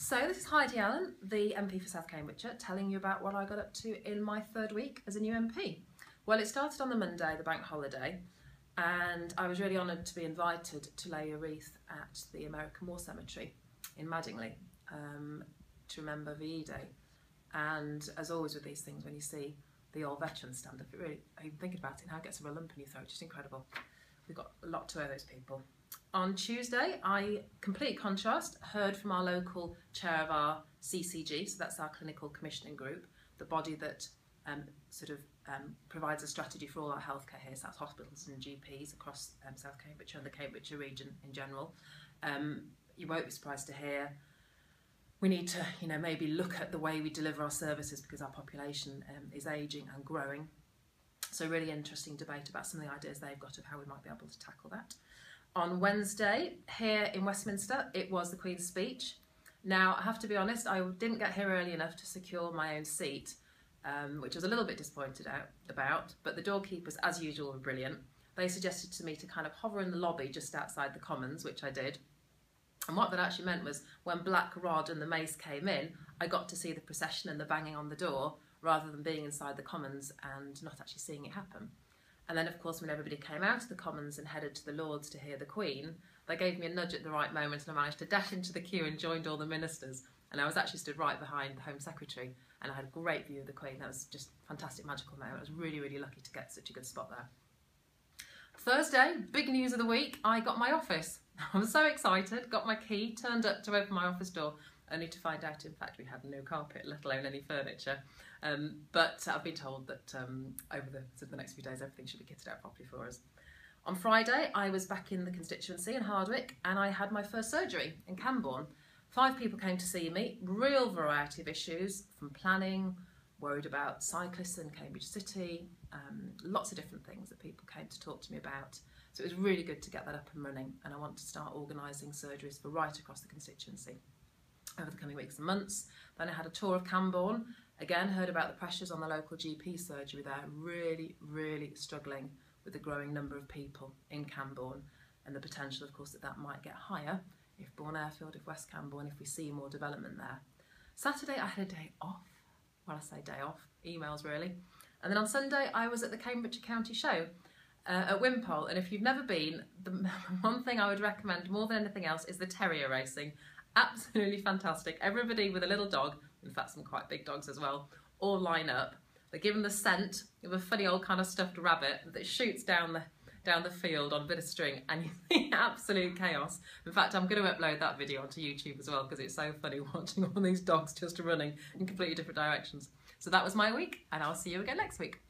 So this is Heidi Allen, the MP for South Cambridgeshire, telling you about what I got up to in my third week as a new MP. Well, it started on the Monday, the bank holiday, and I was really honoured to be invited to lay a wreath at the American War Cemetery in Madingley to remember VE Day. And as always with these things, when you see the old veterans stand up, it really, even thinking about it now, it gets a real lump in your throat, just incredible. We've got a lot to owe those people. On Tuesday, complete contrast, heard from our local chair of our CCG, so that's our Clinical Commissioning Group, the body that provides a strategy for all our healthcare here, so that's hospitals and GPs across South Cambridgeshire and the Cambridgeshire region in general. You won't be surprised to hear we need to, maybe look at the way we deliver our services because our population is ageing and growing. So really interesting debate about some of the ideas they've got of how we might be able to tackle that. On Wednesday, here in Westminster, it was the Queen's speech. Now, I have to be honest, I didn't get here early enough to secure my own seat, which I was a little bit disappointed about, but the doorkeepers, as usual, were brilliant. They suggested to me to kind of hover in the lobby just outside the Commons, which I did. And what that actually meant was when Black Rod and the Mace came in, I got to see the procession and the banging on the door, rather than being inside the Commons and not actually seeing it happen. And then, of course, when everybody came out of the Commons and headed to the Lords to hear the Queen, they gave me a nudge at the right moment and I managed to dash into the queue and joined all the ministers. And I was actually stood right behind the Home Secretary and I had a great view of the Queen. That was just a fantastic, magical moment. I was really, really lucky to get such a good spot there. Thursday, big news of the week, I got my office. I was so excited, got my key, turned up to open my office door, only to find out, in fact, we had no carpet, let alone any furniture. But I've been told that over the next few days, everything should be kitted out properly for us. On Friday, I was back in the constituency in Hardwick and I had my first surgery in Camborne. 5 people came to see me, real variety of issues, from planning, worried about cyclists in Cambridge City, lots of different things that people came to talk to me about. So it was really good to get that up and running, and I want to start organising surgeries for right across the constituency over the coming weeks and months. Then I had a tour of Camborne, again heard about the pressures on the local GP surgery there, really, really struggling with the growing number of people in Camborne and the potential, of course, that that might get higher if Bourne Airfield, if West Camborne, if we see more development there. Saturday I had a day off, well I say day off, emails really, and then on Sunday I was at the Cambridgeshire County Show at Wimpole, and if you've never been, the one thing I would recommend more than anything else is the terrier racing. Absolutely fantastic. Everybody with a little dog, in fact some quite big dogs as well, all line up. They're given the scent of a funny old kind of stuffed rabbit that shoots down the field on a bit of string, and you see absolute chaos. In fact, I'm going to upload that video onto YouTube as well because it's so funny watching all these dogs just running in completely different directions. So that was my week, and I'll see you again next week.